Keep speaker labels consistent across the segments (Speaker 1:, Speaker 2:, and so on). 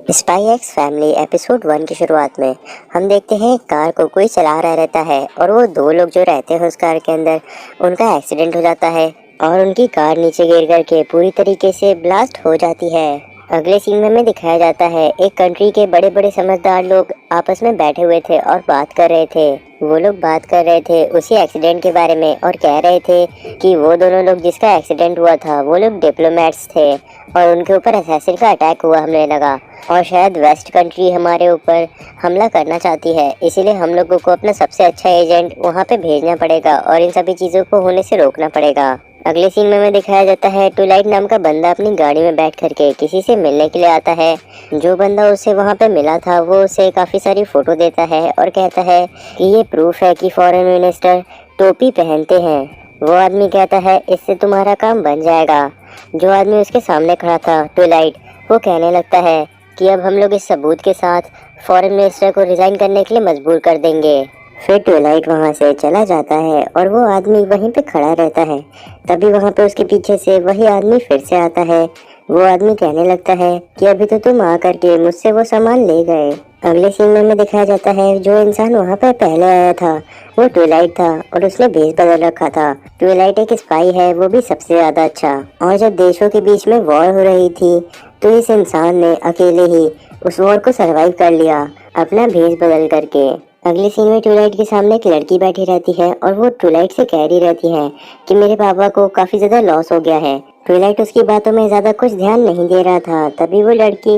Speaker 1: Spy x family episode 1 की शुरुआत में हम देखते हैं कार को कोई चला रहा रहता है और वो दो लोग जो रहते हैं उस कार के अंदर उनका एक्सीडेंट हो जाता है और उनकी कार नीचे गिर करके पूरी तरीके से ब्लास्ट हो जाती है। अगले सीन में हमें दिखाया जाता है एक कंट्री के बड़े बड़े समझदार लोग आपस में बैठे हुए थे और बात कर रहे थे। वो लोग बात कर रहे थे उसी एक्सीडेंट के बारे में और कह रहे थे कि वो दोनों लोग जिसका एक्सीडेंट हुआ था वो लोग डिप्लोमेट्स थे और उनके ऊपर असैसिन का अटैक हुआ हमने लगा और शायद वेस्ट कंट्री हमारे ऊपर हमला करना चाहती है, इसीलिए हम लोगों को अपना सबसे अच्छा एजेंट वहाँ पे भेजना पड़ेगा और इन सभी चीज़ों को होने से रोकना पड़ेगा। अगले सीन में हमें दिखाया जाता है ट्विलाइट नाम का बंदा अपनी गाड़ी में बैठ करके किसी से मिलने के लिए आता है। जो बंदा उसे वहाँ पे मिला था वो उसे काफ़ी सारी फ़ोटो देता है और कहता है कि ये प्रूफ है कि फॉरेन मिनिस्टर टोपी पहनते हैं। वो आदमी कहता है इससे तुम्हारा काम बन जाएगा। जो आदमी उसके सामने खड़ा था ट्विलाइट, वो कहने लगता है कि अब हम लोग इस सबूत के साथ फॉरेन मिनिस्टर को रिजाइन करने के लिए मजबूर कर देंगे। फिर ट्विलाइट वहाँ से चला जाता है और वो आदमी वहीं पे खड़ा रहता है। तभी वहाँ पे उसके पीछे से वही आदमी फिर से आता है। वो आदमी कहने लगता है कि अभी तो तुम आ करके मुझसे वो सामान ले गए। अगले सीन में हमें दिखाया जाता है जो इंसान वहाँ पर पहले आया था वो ट्विलाइट था और उसने भेष बदल रखा था। ट्विलाइट एक स्पाई है, वो भी सबसे ज्यादा अच्छा। और जब देशों के बीच में वॉर हो रही थी तो इस इंसान ने अकेले ही उस वॉर को सरवाइव कर लिया अपना भेष बदल करके। अगले सीन में ट्विलाइट के सामने एक लड़की बैठी रहती है और वो ट्विलाइट से कह रही रहती है कि मेरे पापा को काफी ज्यादा लॉस हो गया है। ट्विलाइट उसकी बातों में ज्यादा कुछ ध्यान नहीं दे रहा था। तभी वो लड़की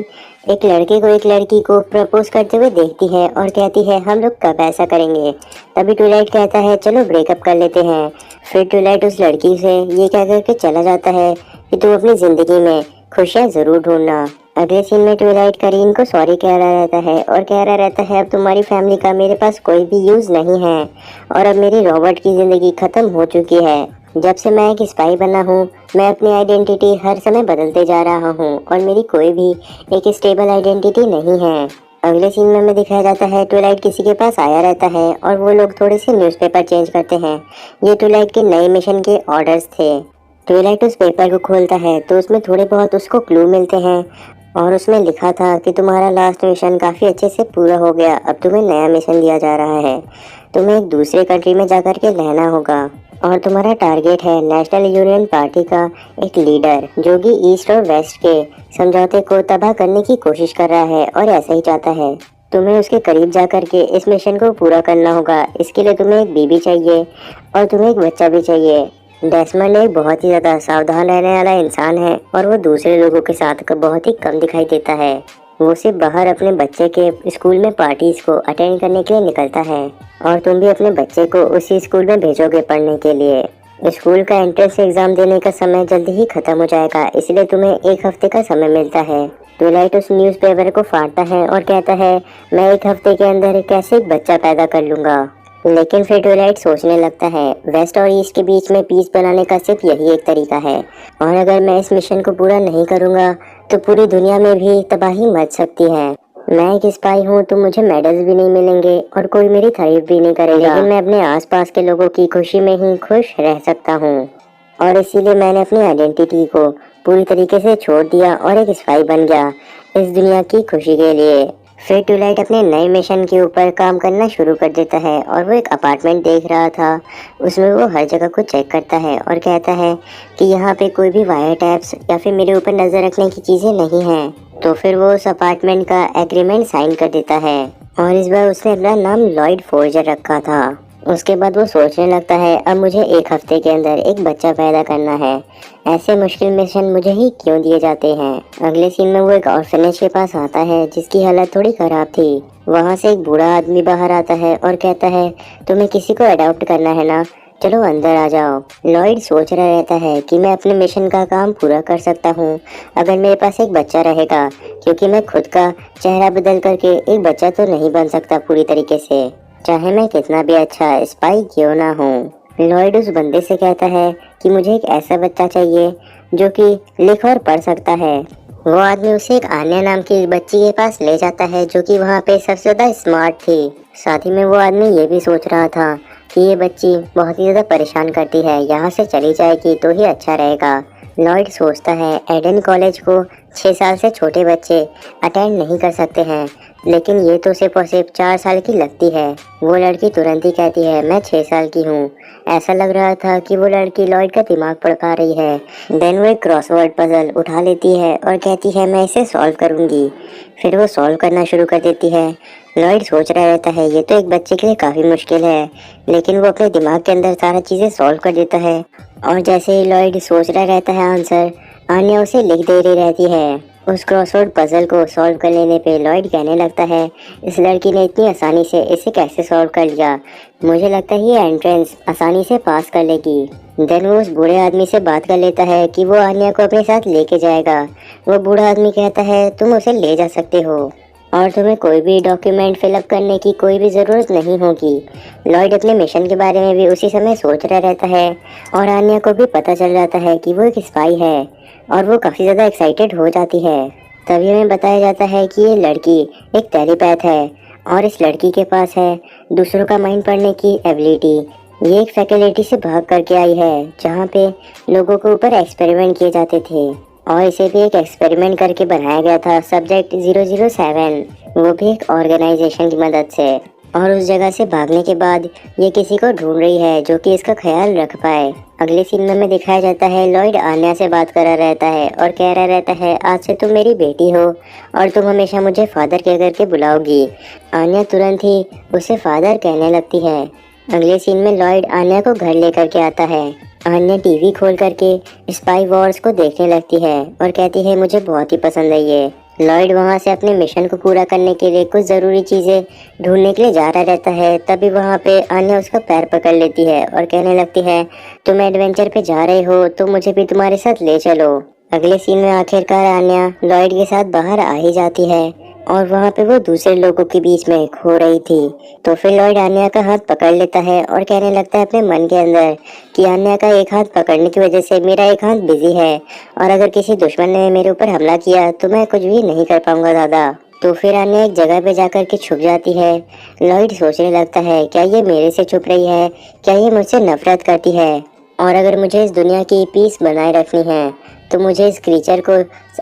Speaker 1: एक लड़की को प्रपोज करते हुए देखती है और कहती है हम लोग कब ऐसा करेंगे। तभी ट्विलाइट कहता है चलो ब्रेकअप कर लेते हैं। फिर ट्विलाइट उस लड़की से ये कह करके चला जाता है कि तुम अपनी जिंदगी में खुशियाँ जरूर ढूंढना। अगले सीन में ट्विलाइट करीन को सॉरी कह रहा रहता है और कह रहा रहता है अब तुम्हारी फैमिली का मेरे पास कोई भी यूज नहीं है और अब मेरी रॉबर्ट की जिंदगी खत्म हो चुकी है। जब से मैं एक स्पाई बना हूँ मैं अपनी आइडेंटिटी हर समय बदलते जा रहा हूँ और मेरी कोई भी एक स्टेबल आइडेंटिटी नहीं है। अगले सीन में हमें दिखाया जाता है ट्विलाइट किसी के पास आया रहता है और वो लोग थोड़े से न्यूज़पेपर चेंज करते हैं। ये ट्विलाइट के नए मिशन के ऑर्डर्स थे। ट्विलाइट उस पेपर को खोलता है तो उसमें थोड़े बहुत उसको क्लू मिलते हैं और उसमें लिखा था कि तुम्हारा लास्ट मिशन काफ़ी अच्छे से पूरा हो गया, अब तुम्हें नया मिशन दिया जा रहा है। तुम्हें एक दूसरे कंट्री में जाकर के रहना होगा और तुम्हारा टारगेट है नेशनल यूनियन पार्टी का एक लीडर जो कि ईस्ट और वेस्ट के समझौते को तबाह करने की कोशिश कर रहा है और ऐसा ही चाहता है। तुम्हें उसके करीब जाकर के इस मिशन को पूरा करना होगा। इसके लिए तुम्हें एक बीबी चाहिए और तुम्हें एक बच्चा भी चाहिए। डेस्मंड एक बहुत ही ज़्यादा सावधान रहने वाला इंसान है और वो दूसरे लोगों के साथ बहुत ही कम दिखाई देता है। वो सिर्फ बाहर अपने बच्चे के स्कूल में पार्टीज को अटेंड करने के लिए निकलता है और तुम भी अपने बच्चे को उसी स्कूल में भेजोगे पढ़ने के लिए। स्कूल का एंट्रेंस एग्जाम देने का समय जल्दी ही खत्म हो जाएगा, इसलिए तुम्हें एक हफ्ते का समय मिलता है। ट्विलाइट उस न्यूज़पेपर को फाड़ता है और कहता है मैं एक हफ्ते के अंदर कैसे एक बच्चा पैदा कर लूँगा। लेकिन फिर ट्विलाइट सोचने लगता है वेस्ट और ईस्ट के बीच में पीस बनाने का सिर्फ यही एक तरीका है और अगर मैं इस मिशन को पूरा नहीं करूँगा तो पूरी दुनिया में भी तबाही मच सकती है। मैं एक स्पाई हूँ तो मुझे मेडल्स भी नहीं मिलेंगे और कोई मेरी तारीफ भी नहीं करेगा, लेकिन मैं अपने आसपास के लोगों की खुशी में ही खुश रह सकता हूँ और इसीलिए मैंने अपनी आइडेंटिटी को पूरी तरीके से छोड़ दिया और एक स्पाई बन गया इस दुनिया की खुशी के लिए। फिर ट्विलाइट अपने नए मिशन के ऊपर काम करना शुरू कर देता है और वो एक अपार्टमेंट देख रहा था। उसमें वो हर जगह को चेक करता है और कहता है कि यहाँ पे कोई भी वायर टैप्स या फिर मेरे ऊपर नज़र रखने की चीज़ें नहीं हैं। तो फिर वो उस अपार्टमेंट का एग्रीमेंट साइन कर देता है और इस बार उसने अपना नाम लॉयड फोर्जर रखा था। उसके बाद वो सोचने लगता है अब मुझे एक हफ्ते के अंदर एक बच्चा पैदा करना है, ऐसे मुश्किल मिशन मुझे ही क्यों दिए जाते हैं। अगले सीन में वो एक ऑर्फनेज के पास आता है जिसकी हालत थोड़ी ख़राब थी। वहाँ से एक बूढ़ा आदमी बाहर आता है और कहता है तुम्हें किसी को अडॉप्ट करना है ना, चलो अंदर आ जाओ। लॉयड सोच रहा रहता है कि मैं अपने मिशन का काम पूरा कर सकता हूँ अगर मेरे पास एक बच्चा रहेगा, क्योंकि मैं खुद का चेहरा बदल करके एक बच्चा तो नहीं बन सकता पूरी तरीके से, चाहे मैं कितना भी अच्छा स्पाई क्यों ना हूँ। लॉयड उस बंदे से कहता है कि मुझे एक ऐसा बच्चा चाहिए जो कि लिख और पढ़ सकता है। वो आदमी उसे एक आन्या नाम की बच्ची के पास ले जाता है जो कि वहाँ पे सबसे ज़्यादा स्मार्ट थी। साथ ही में वो आदमी ये भी सोच रहा था कि ये बच्ची बहुत ही ज़्यादा परेशान करती है, यहाँ से चली जाएगी तो ही अच्छा रहेगा। लॉयड सोचता है एडन कॉलेज को 6 साल से छोटे बच्चे अटेंड नहीं कर सकते हैं, लेकिन ये तो सिर्फ और सिर्फ 4 साल की लगती है। वो लड़की तुरंत ही कहती है मैं 6 साल की हूँ। ऐसा लग रहा था कि वो लड़की लॉयड का दिमाग पढ़ा रही है। देन वो एक क्रॉसवर्ड पजल उठा लेती है और कहती है मैं इसे सॉल्व करूँगी। फिर वो सॉल्व करना शुरू कर देती है। लॉयड सोच रहा रहता है ये तो एक बच्चे के लिए काफ़ी मुश्किल है, लेकिन वो अपने दिमाग के अंदर सारा चीज़ें सॉल्व कर देता है। और जैसे ही लॉयड सोच रहा रहता है आंसर, आन्या उसे लिख दे रही रहती है। उस क्रॉसवर्ड पजल को सॉल्व कर लेने पे लॉयड कहने लगता है इस लड़की ने इतनी आसानी से इसे कैसे सॉल्व कर लिया, मुझे लगता है ये एंट्रेंस आसानी से पास कर लेगी। देन वो उस बूढ़े आदमी से बात कर लेता है कि वो आन्या को अपने साथ लेके जाएगा। वो बूढ़ा आदमी कहता है तुम उसे ले जा सकते हो और तुम्हें कोई भी डॉक्यूमेंट फिलअप करने की कोई भी ज़रूरत नहीं होगी। लॉयड अपने मिशन के बारे में भी उसी समय सोच रहा रहता है और आन्या को भी पता चल जाता है कि वो एक स्पाई है और वो काफ़ी ज़्यादा एक्साइटेड हो जाती है। तभी हमें बताया जाता है कि ये लड़की एक टेलीपैथ है और इस लड़की के पास है दूसरों का माइंड पढ़ने की एबिलिटी। ये एक फैकल्टी से भाग करके आई है जहाँ पे लोगों के ऊपर एक्सपेरिमेंट किए जाते थे और इसे भी एक एक्सपेरिमेंट करके बनाया गया था सब्जेक्ट 007, वो भी एक ऑर्गेनाइजेशन की मदद से। और उस जगह से भागने के बाद ये किसी को ढूंढ रही है जो कि इसका ख्याल रख पाए। अगले सीन में हमें दिखाया जाता है लॉयड आन्या से बात कर रहा रहता है और कह रहा रहता है आज से तुम मेरी बेटी हो और तुम हमेशा मुझे फादर कह करके बुलाओगी। आन्या तुरंत ही उसे फादर कहने लगती है। अगले सीन में लॉयड आन्या को घर लेकर के आता है। आन्या टीवी खोल करके स्पाई वॉर्स को देखने लगती है और कहती है मुझे बहुत ही पसंद है ये। लॉयड वहाँ से अपने मिशन को पूरा करने के लिए कुछ ज़रूरी चीज़ें ढूंढने के लिए जा रहा रहता है। तभी वहाँ पे आन्या उसका पैर पकड़ लेती है और कहने लगती है तुम एडवेंचर पे जा रहे हो तो मुझे भी तुम्हारे साथ ले चलो। अगले सीन में आखिरकार आन्या लॉयड के साथ बाहर आ ही जाती है और वहाँ पे वो दूसरे लोगों के बीच में खो रही थी। तो फिर लॉयड आन्या का हाथ पकड़ लेता है और कहने लगता है अपने मन के अंदर कि आन्या का एक हाथ पकड़ने की वजह से मेरा एक हाथ बिजी है और अगर किसी दुश्मन ने मेरे ऊपर हमला किया तो मैं कुछ भी नहीं कर पाऊंगा दादा। तो फिर आन्या एक जगह पे जाकर के छुप जाती है। लॉयड सोचने लगता है क्या ये मेरे से छुप रही है, क्या ये मुझसे नफरत करती है, और अगर मुझे इस दुनिया की पीस बनाए रखनी है तो मुझे इस क्रीचर को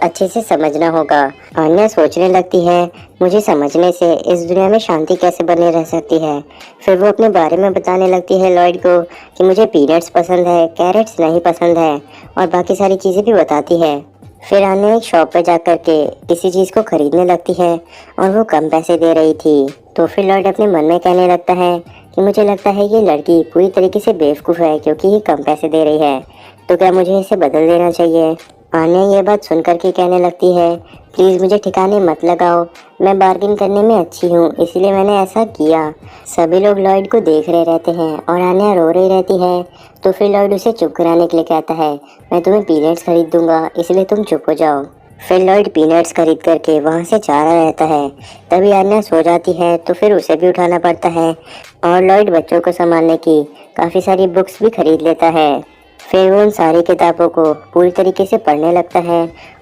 Speaker 1: अच्छे से समझना होगा। आन्या सोचने लगती है मुझे समझने से इस दुनिया में शांति कैसे बनी रह सकती है। फिर वो अपने बारे में बताने लगती है लॉयड को कि मुझे पीनट्स पसंद है, कैरेट्स नहीं पसंद है और बाकी सारी चीज़ें भी बताती है। फिर आन्या एक शॉप पर जाकर के किसी चीज़ को खरीदने लगती है और वो कम पैसे दे रही थी। तो फिर लॉयड अपने मन में कहने लगता है कि मुझे लगता है ये लड़की पूरी तरीके से बेवकूफ़ है क्योंकि ये कम पैसे दे रही है, तो क्या मुझे इसे बदल देना चाहिए। आन्या ये बात सुनकर के कहने लगती है प्लीज़ मुझे ठिकाने मत लगाओ, मैं बार्गिन करने में अच्छी हूँ इसलिए मैंने ऐसा किया। सभी लोग लॉयड को देख रहे रहते हैं और आन्या रो रही रहती है। तो फिर लॉयड उसे चुप कराने के लिए कहता है मैं तुम्हें पीनट्स खरीद दूंगा इसलिए तुम चुप हो जाओ। फिर लॉयड पीनट्स खरीद करके वहाँ से जा रहा रहता है। तभी आन्या सो जाती है तो फिर उसे भी उठाना पड़ता है और लॉयड बच्चों को संभालने की काफ़ी सारी बुक्स भी खरीद लेता है। फिर वो उन सारी किताबों को पूरी तरीके से पढ़ने लगता है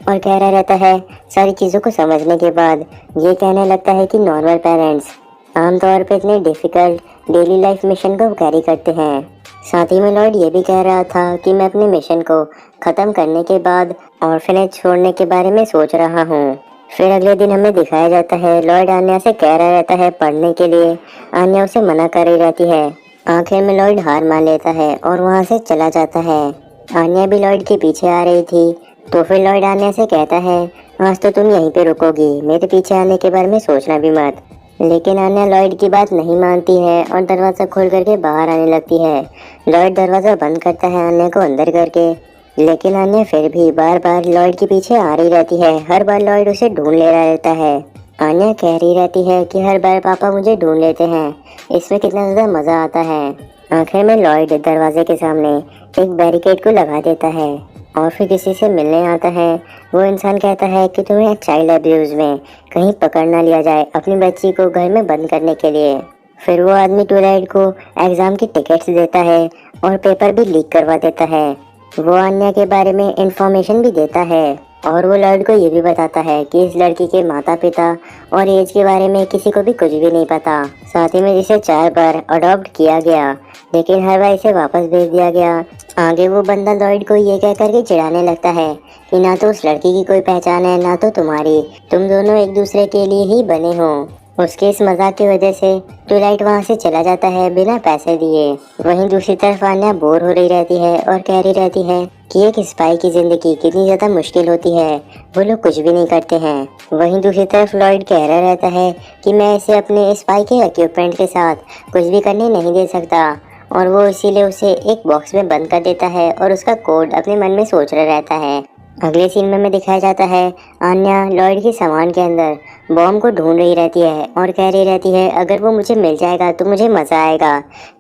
Speaker 1: और कह रहा रहता है सारी चीज़ों को समझने के बाद ये कहने लगता है कि नॉर्मल पेरेंट्स आमतौर पर इतने डिफ़िकल्ट डेली लाइफ मिशन को कैरी करते हैं। साथ ही में लॉयड ये भी कह रहा था कि मैं अपने मिशन को ख़त्म करने के बाद ऑर्फनेज छोड़ने के बारे में सोच रहा हूँ। फिर अगले दिन हमें दिखाया जाता है लॉयड आन्या से कह रहा रहता है पढ़ने के लिए, आन्या उसे मना कर रही रहती है। आखिर में लॉयड हार मान लेता है और वहाँ से चला जाता है। आन्या भी लॉयड के पीछे आ रही थी। तो फिर लॉयड आन्या से कहता है आज तो तुम यहीं पे रुकोगी, मेरे पीछे आने के बारे में सोचना भी मत। लेकिन आन्या लॉयड की बात नहीं मानती है और दरवाज़ा खोल करके बाहर आने लगती है। लॉयड दरवाज़ा बंद करता है आन्या को अंदर करके, लेकिन आन्या फिर भी बार बार लॉयड के पीछे आ रही रहती है। हर बार लॉयड उसे ढूंढ ले रहा रहता है। आन्या कह रही रहती है कि हर बार पापा मुझे ढूंढ लेते हैं, इसमें कितना ज़्यादा मज़ा आता है। आखिर में लॉयड दरवाजे के सामने एक बैरिकेड को लगा देता है और फिर किसी से मिलने आता है। वो इंसान कहता है कि तुम्हें चाइल्ड अब्यूज़ में कहीं पकड़ ना लिया जाए अपनी बच्ची को घर में बंद करने के लिए। फिर वो आदमी ट्विलाइट को एग्ज़ाम की टिकट्स देता है और पेपर भी लीक करवा देता है। वो आन्या के बारे में इंफॉर्मेशन भी देता है। और वो लॉयड को ये भी बताता है कि इस लड़की के माता पिता और एज के बारे में किसी को भी कुछ भी नहीं पता। साथ ही में जिसे 4 बार अडॉप्ट किया गया लेकिन हर बार इसे वापस भेज दिया गया। आगे वो बंदा लॉयड को ये कह करके चिढ़ाने लगता है कि ना तो उस लड़की की कोई पहचान है ना तो तुम्हारी, तुम दोनों एक दूसरे के लिए ही बने हो। उसके इस मजाक की वजह से ट्विलाइट वहाँ से चला जाता है बिना पैसे दिए। वहीं दूसरी तरफ आन्या बोर हो रही रहती है और कह रही रहती है कि एक स्पाई की जिंदगी कितनी ज्यादा मुश्किल होती है, वो लोग कुछ भी नहीं करते हैं। वहीं दूसरी तरफ लॉयड कह रहा रहता है कि मैं इसे अपने स्पाई के इक्विपमेंट के साथ कुछ भी करने नहीं दे सकता, और वो इसीलिए उसे एक बॉक्स में बंद कर देता है और उसका कोड अपने मन में सोच रहा रहता है। अगले सीन में दिखाया जाता है आन्या लॉयड के सामान के अंदर बॉम्ब को ढूंढ रही रहती है और कह रही रहती है अगर वो मुझे मिल जाएगा तो मुझे मज़ा आएगा।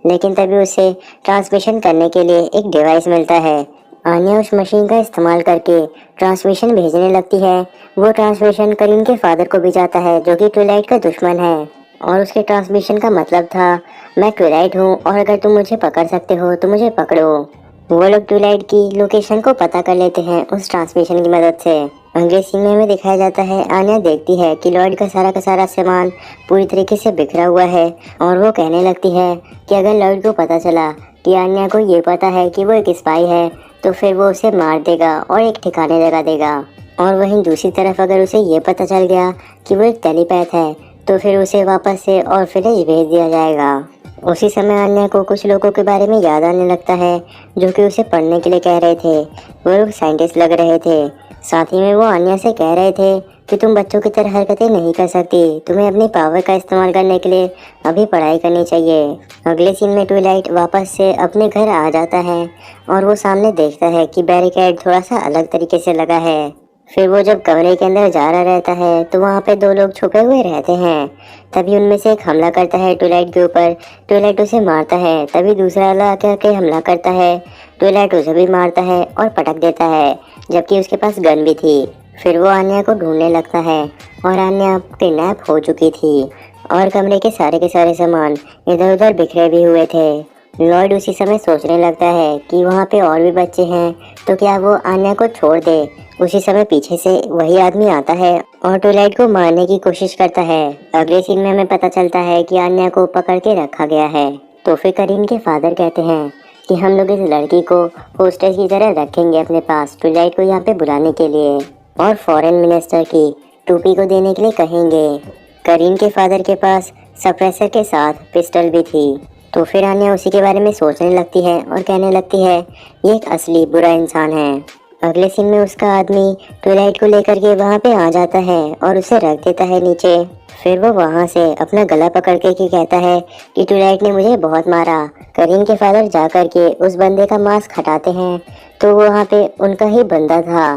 Speaker 1: लेकिन तभी उसे ट्रांसमिशन करने के लिए एक डिवाइस मिलता है। आन्या उस मशीन का इस्तेमाल करके ट्रांसमिशन भेजने लगती है। वो ट्रांसमिशन करीन के फादर को भी जाता है जो कि ट्विलाइट का दुश्मन है, और उसके ट्रांसमिशन का मतलब था मैं ट्विलाइट हूँ और अगर तुम मुझे पकड़ सकते हो तो मुझे पकड़ो। वो लोग ट्विलाइट की लोकेशन को पता कर लेते हैं उस ट्रांसमिशन की मदद से। अगले सीन में दिखाया जाता है आन्या देखती है कि लॉयड का सारा सामान पूरी तरीके से बिखरा हुआ है, और वो कहने लगती है कि अगर लॉयड को पता चला कि आन्या को ये पता है कि वो एक स्पाई है तो फिर वो उसे मार देगा और एक ठिकाने लगा देगा। और वहीं दूसरी तरफ अगर उसे ये पता चल गया कि वो एक टेलीपैथ है तो फिर उसे वापस से ऑर्फनेज भेज दिया जाएगा। उसी समय आन्या को कुछ लोगों के बारे में याद आने लगता है जो कि उसे पढ़ने के लिए कह रहे थे। वो लोग साइंटिस्ट लग रहे थे। साथ ही में वो आन्या से कह रहे थे कि तुम बच्चों की तरह हरकतें नहीं कर सकती, तुम्हें अपनी पावर का इस्तेमाल करने के लिए अभी पढ़ाई करनी चाहिए। अगले सीन में ट्विलाइट वापस से अपने घर आ जाता है और वो सामने देखता है कि बैरिकेड थोड़ा सा अलग तरीके से लगा है। फिर वो जब कमरे के अंदर जा रहा रहता है तो वहाँ पे 2 लोग छुपे हुए रहते हैं। तभी उनमें से एक हमला करता है ट्विलाइट के ऊपर। ट्विलाइट उसे मारता है, तभी दूसरा वाला आके हमला करता है। ट्विलाइट उसे भी मारता है और पटक देता है, जबकि उसके पास गन भी थी। फिर वो आन्या को ढूंढने लगता है और आन्या किडनैप हो चुकी थी और कमरे के सारे सामान इधर उधर बिखरे भी हुए थे। लॉयड उसी समय सोचने लगता है कि वहाँ पे और भी बच्चे हैं तो क्या वो आन्या को छोड़ दे। उसी समय पीछे से वही आदमी आता है और ट्विलाइट को मारने की कोशिश करता है। अगले सीन में हमें पता चलता है कि आन्या को पकड़ के रखा गया है। तो फिर करीन के फादर कहते हैं कि हम लोग इस लड़की को होस्टेज की तरह रखेंगे अपने पास ट्विलाइट को यहाँ पे बुलाने के लिए, और फॉरेन मिनिस्टर की टोपी को देने के लिए कहेंगे। करीन के फादर के पास सप्रेसर के साथ पिस्टल भी थी। तो फिर आन्या उसी के बारे में सोचने लगती है और कहने लगती है ये एक असली बुरा इंसान है। अगले सीन में उसका आदमी ट्विलाइट को लेकर के वहाँ पे आ जाता है और उसे रख देता है नीचे। फिर वो वहाँ से अपना गला पकड़ के कहता है कि ट्विलाइट ने मुझे बहुत मारा। करीन के फादर जा करके उस बंदे का मास्क हटाते हैं तो वो वहाँ पे उनका ही बंदा था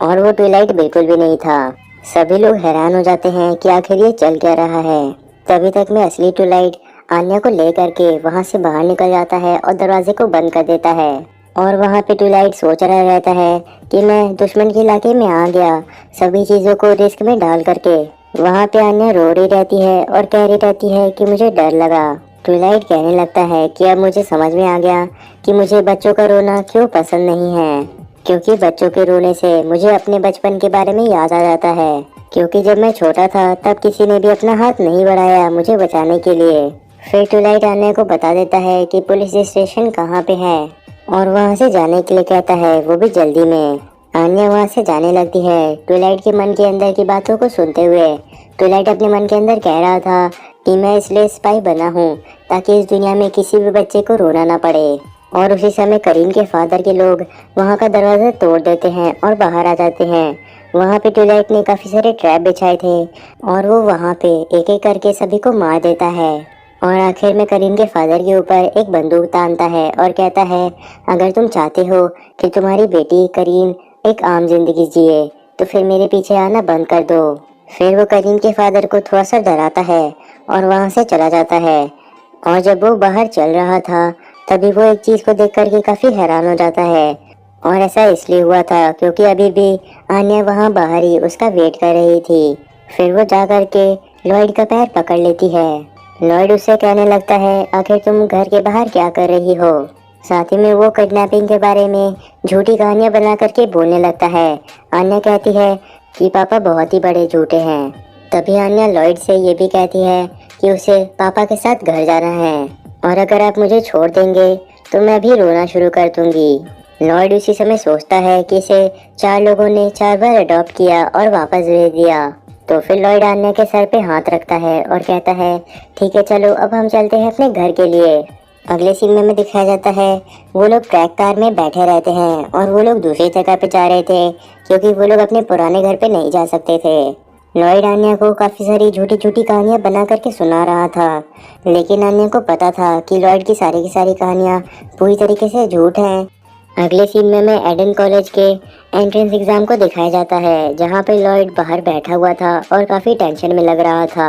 Speaker 1: और वो ट्विलाइट बिल्कुल भी नहीं था। सभी लोग हैरान हो जाते हैं कि आखिर ये चल क्या रहा है। तभी तक में असली ट्विलाइट आन्या को ले करके वहाँ से बाहर निकल जाता है और दरवाजे को बंद कर देता है। और वहाँ पे ट्विलाइट सोच रहा रहता है कि मैं दुश्मन के इलाके में आ गया, सभी चीज़ों को रिस्क में डाल करके। वहाँ पे आन्या रो रही रहती है और कह रही रहती है कि मुझे डर लगा। ट्विलाइट कहने लगता है कि अब मुझे समझ में आ गया कि मुझे बच्चों का रोना क्यों पसंद नहीं है, क्योंकि बच्चों के रोने से मुझे अपने बचपन के बारे में याद आ जाता है। क्योंकि जब मैं छोटा था तब किसी ने भी अपना हाथ नहीं बढ़ाया मुझे बचाने के लिए। फिर ट्विलाइट आन्या को बता देता है कि पुलिस स्टेशन कहाँ पे है और वहाँ से जाने के लिए कहता है, वो भी जल्दी में। आन्या वहाँ से जाने लगती है ट्विलाइट के मन के अंदर की बातों को सुनते हुए। ट्विलाइट अपने मन के अंदर कह रहा था कि मैं इसलिए स्पाई बना हूँ ताकि इस दुनिया में किसी भी बच्चे को रोना ना पड़े। और उसी समय करीन के फादर के लोग वहाँ का दरवाज़ा तोड़ देते हैं और बाहर आ जाते हैं। वहाँ पे ट्विलाइट ने काफ़ी सारे ट्रैप बिछाए थे और वो वहाँ पे एक एक करके सभी को मार देता है। और आखिर में करीन के फादर के ऊपर एक बंदूक तानता है और कहता है अगर तुम चाहते हो कि तुम्हारी बेटी करीन एक आम जिंदगी जिए तो फिर मेरे पीछे आना बंद कर दो। फिर वो करीन के फादर को थोड़ा सा डराता है और वहाँ से चला जाता है। और जब वो बाहर चल रहा था तभी वो एक चीज़ को देख करके काफ़ी हैरान हो जाता है। और ऐसा इसलिए हुआ था क्योंकि अभी भी आन्या वहाँ बाहर ही उसका वेट कर रही थी। फिर वो जा करके लॉयड का पैर पकड़ लेती है। लॉयड उससे कहने लगता है आखिर तुम घर के बाहर क्या कर रही हो। साथ ही में वो किडनैपिंग के बारे में झूठी कहानियां बना करके बोलने लगता है। आन्या कहती है कि पापा बहुत ही बड़े झूठे हैं। तभी आन्या लॉयड से ये भी कहती है कि उसे पापा के साथ घर जाना है और अगर आप मुझे छोड़ देंगे तो मैं भी रोना शुरू कर दूंगी। लॉयड उसी समय सोचता है कि इसे 4 लोगों ने 4 बार अडॉप्ट किया और वापस भेज दिया। तो फिर लॉयड आन्या के सर पे हाथ रखता है और कहता है ठीक है चलो अब हम चलते हैं अपने घर के लिए। अगले सीन में दिखाया जाता है वो लोग ट्रैक कार में बैठे रहते हैं और वो लोग दूसरी जगह पे जा रहे थे क्योंकि वो लोग अपने पुराने घर पे नहीं जा सकते थे। लॉयड आन्या को काफी सारी झूठी झूठी कहानियां बना करके सुना रहा था, लेकिन आन्या को पता था कि लॉयड की सारी कहानियां पूरी तरीके से झूठ हैं। अगले सीन में एडन कॉलेज के एंट्रेंस एग्जाम को दिखाया जाता है जहाँ पे लॉयड बाहर बैठा हुआ था और काफी टेंशन में लग रहा था।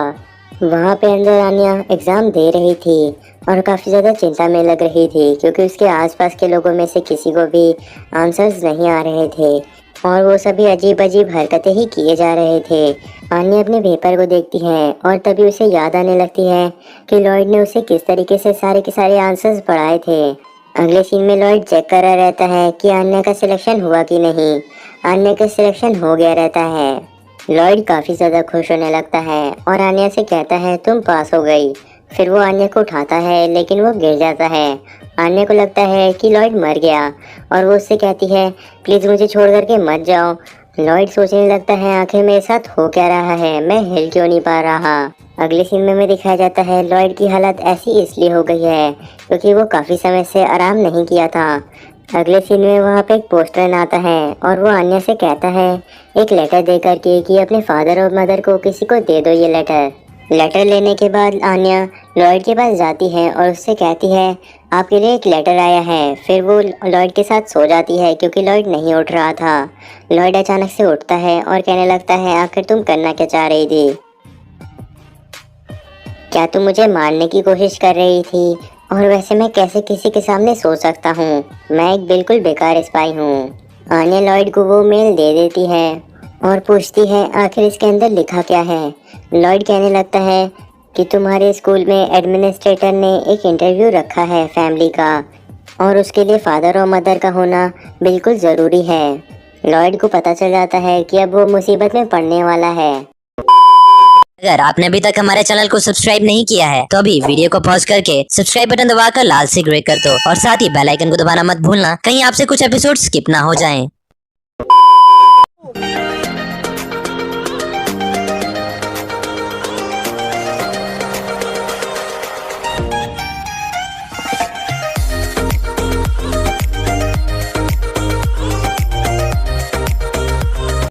Speaker 1: वहाँ पे अंदर आन्या एग्जाम दे रही थी और काफी ज्यादा चिंता में लग रही थी क्योंकि उसके आसपास के लोगों में से किसी को भी आंसर्स नहीं आ रहे थे और वो सभी अजीब अजीब हरकतें ही किए जा रहे थे। आन्या अपने पेपर को देखती है और तभी उसे याद आने लगती है कि लॉयड ने उसे किस तरीके से सारे के सारे आंसर्स पढ़ाए थे। अगले सीन में लॉयड चेक कर रहा रहता है कि आन्या का सिलेक्शन हुआ कि नहीं। आन्या का सिलेक्शन हो गया रहता है। लॉयड काफी ज्यादा खुश होने लगता है और आन्या से कहता है तुम पास हो गई। फिर वो आन्या को उठाता है लेकिन वो गिर जाता है। आन्या को लगता है कि लॉयड मर गया और वो उससे कहती है प्लीज मुझे छोड़ करके मत जाओ। लॉयड सोचने लगता है आखिर मेरे साथ हो क्या रहा है, मैं हिल क्यों नहीं पा रहा। अगले सीन में दिखाया जाता है लॉयड की हालत ऐसी इसलिए हो गई है क्योंकि वो काफी समय से आराम नहीं किया था। अगले सीन में वहाँ पे एक पोस्टमैन आता है और वो आन्या से कहता है एक लेटर दे करके कि अपने फादर और मदर को किसी को दे दो ये लेटर। लेटर लेने के बाद आन्या लॉयड के पास जाती है और उससे कहती है आपके लिए एक लेटर आया है। फिर वो लॉयड के साथ सो जाती है क्योंकि लॉयड नहीं उठ रहा था। लॉयड अचानक से उठता है और कहने लगता है आखिर तुम करना क्या चाह रही थी? क्या तुम मुझे मारने की कोशिश कर रही थी? और वैसे मैं कैसे किसी के सामने सो सकता हूँ? मैं एक बिल्कुल बेकार स्पाई हूँ। आन्या लॉयड को वो मेल दे देती है और पूछती है आखिर इसके अंदर लिखा क्या है। लॉयड कहने लगता है कि तुम्हारे स्कूल में एडमिनिस्ट्रेटर ने एक इंटरव्यू रखा है फैमिली का और उसके लिए फादर और मदर का होना बिल्कुल ज़रूरी है। लॉयड को पता चल जाता है कि अब वो मुसीबत में पड़ने वाला है।
Speaker 2: अगर आपने अभी तक हमारे चैनल को सब्सक्राइब नहीं किया है तो अभी वीडियो को पॉज करके सब्सक्राइब बटन दबाकर लाल से ग्रे कर दो और साथ ही बेल आइकन को दबाना मत भूलना कहीं आपसे कुछ एपिसोड स्किप ना हो जाएं।